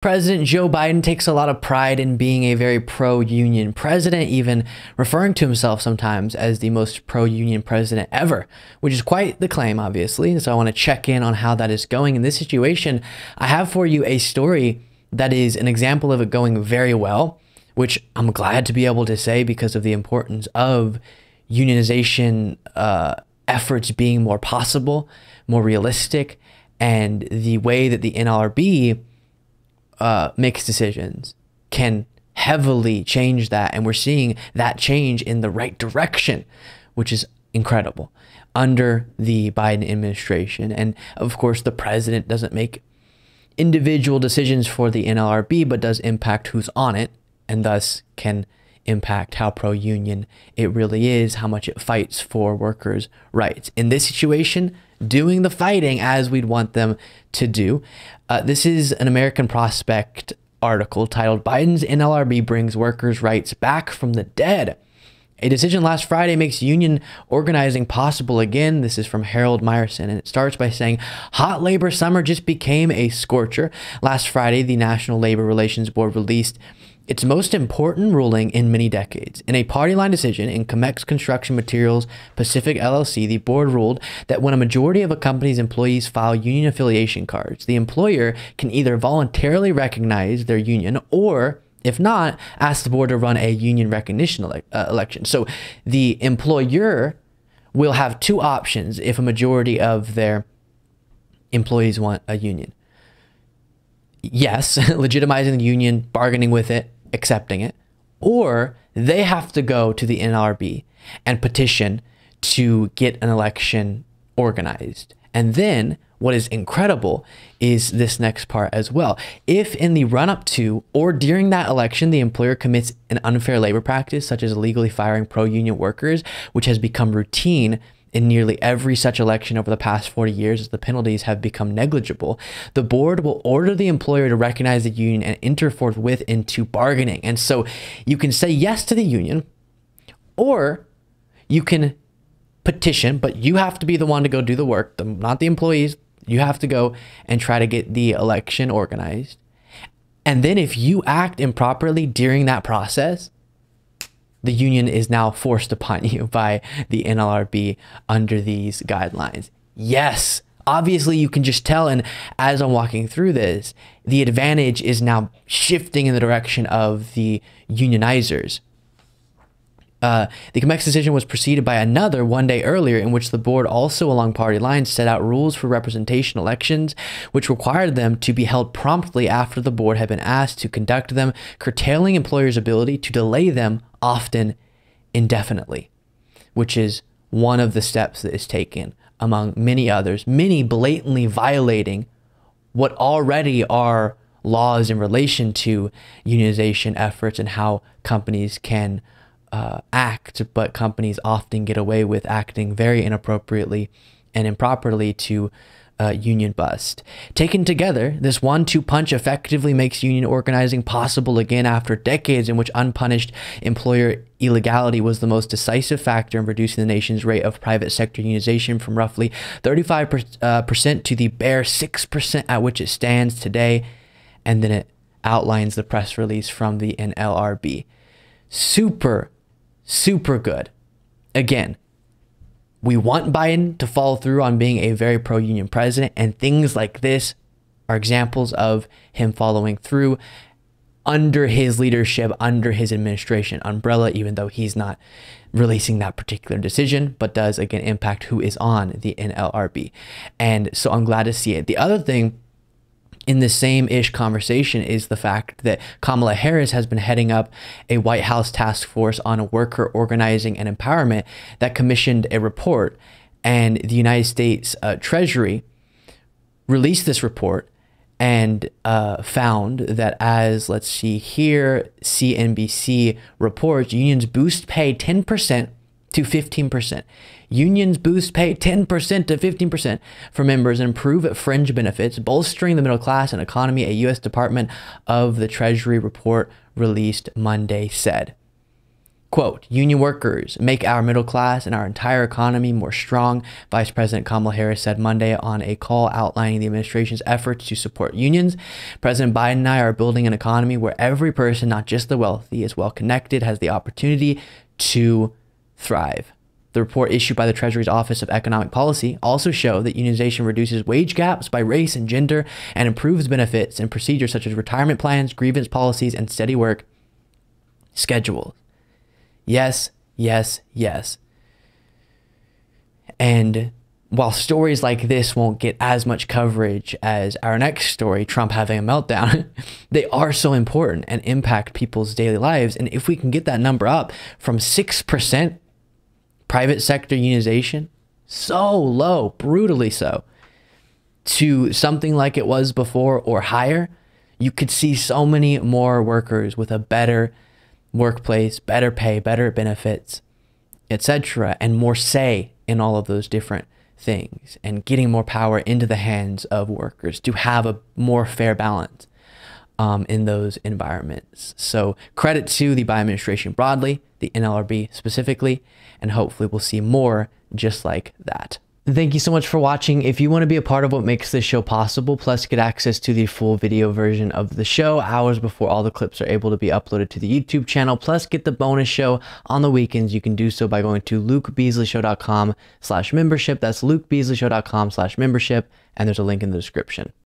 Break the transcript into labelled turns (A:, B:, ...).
A: President Joe Biden takes a lot of pride in being a very pro-union president, even referring to himself sometimes as the most pro-union president ever, which is quite the claim, obviously. So I want to check in on how that is going. In this situation, I have for you a story that is an example of it going very well, which I'm glad to be able to say because of the importance of unionization efforts being more possible, more realistic, and the way that the NLRB makes decisions can heavily change that. And we're seeing that change in the right direction, which is incredible under the Biden administration. And of course, the president doesn't make individual decisions for the NLRB, but does impact who's on it, and thus can impact how pro-union it really is, how much it fights for workers' rights. In this situation, doing the fighting as we'd want them to do. This is an American Prospect article titled "Biden's NLRB Brings Workers' Rights Back from the Dead. A decision last Friday makes union organizing possible again." This is from Harold Meyerson, and it starts by saying, "Hot labor summer just became a scorcher. Last Friday, the National Labor Relations Board released its most important ruling in many decades. In a party line decision in Comex Construction Materials Pacific LLC, the board ruled that when a majority of a company's employees file union affiliation cards, the employer can either voluntarily recognize their union or, if not, ask the board to run a union recognition election. So the employer will have two options if a majority of their employees want a union. Yes, legitimizing the union, bargaining with it, accepting it, or they have to go to the NLRB and petition to get an election organized. And then what is incredible is this next part as well. If in the run-up to or during that election, the employer commits an unfair labor practice, such as illegally firing pro-union workers, which has become routine in nearly every such election over the past 40 years as the penalties have become negligible, the board will order the employer to recognize the union and enter forthwith into bargaining. And so you can say yes to the union, or you can petition, but you have to be the one to go do the work, not the employees. You have to go and try to get the election organized. And then if you act improperly during that process, the union is now forced upon you by the NLRB under these guidelines. Yes, obviously you can just tell, and as I'm walking through this, the advantage is now shifting in the direction of the unionizers. The Comex decision was preceded by another one day earlier in which the board, also along party lines, set out rules for representation elections, which required them to be held promptly after the board had been asked to conduct them, curtailing employers' ability to delay them, often indefinitely, which is one of the steps that is taken among many others, many blatantly violating what already are laws in relation to unionization efforts and how companies can act, but companies often get away with acting very inappropriately and improperly to union bust. Taken together, this 1-2 punch effectively makes union organizing possible again after decades in which unpunished employer illegality was the most decisive factor in reducing the nation's rate of private sector unionization from roughly 35% to the bare 6% at which it stands today. And then it outlines the press release from the NLRB. Super good. Again, we want Biden to follow through on being a very pro-union president, and things like this are examples of him following through under his leadership, under his administration umbrella, even though he's not releasing that particular decision, but does, again, impact who is on the NLRB. And so I'm glad to see it. The other thing in the same-ish conversation is the fact that Kamala Harris has been heading up a White House task force on worker organizing and empowerment that commissioned a report, and the United States Treasury released this report and found that, as, let's see here, CNBC reports, unions boost pay 10% to 15%. Unions boost pay 10% to 15% for members and improve fringe benefits, bolstering the middle class and economy, a U.S. Department of the Treasury report released Monday said. Quote, union workers make our middle class and our entire economy more strong, Vice President Kamala Harris said Monday on a call outlining the administration's efforts to support unions. President Biden and I are building an economy where every person, not just the wealthy, is well connected, has the opportunity to thrive. The report issued by the Treasury's Office of Economic Policy also showed that unionization reduces wage gaps by race and gender and improves benefits and procedures such as retirement plans, grievance policies, and steady work schedules. Yes, yes, yes. And while stories like this won't get as much coverage as our next story, Trump having a meltdown, they are so important and impact people's daily lives. And if we can get that number up from 6% private sector unionization, so low, brutally so, to something like it was before or higher, you could see so many more workers with a better workplace, better pay, better benefits, etc., and more say in all of those different things, and getting more power into the hands of workers to have a more fair balance in those environments. So credit to the Biden administration broadly, the NLRB specifically, and hopefully we'll see more just like that. Thank you so much for watching. If you want to be a part of what makes this show possible, plus get access to the full video version of the show hours before all the clips are able to be uploaded to the YouTube channel, plus get the bonus show on the weekends, you can do so by going to lukebeasleyshow.com/membership. That's lukebeasleyshow.com/membership, and there's a link in the description.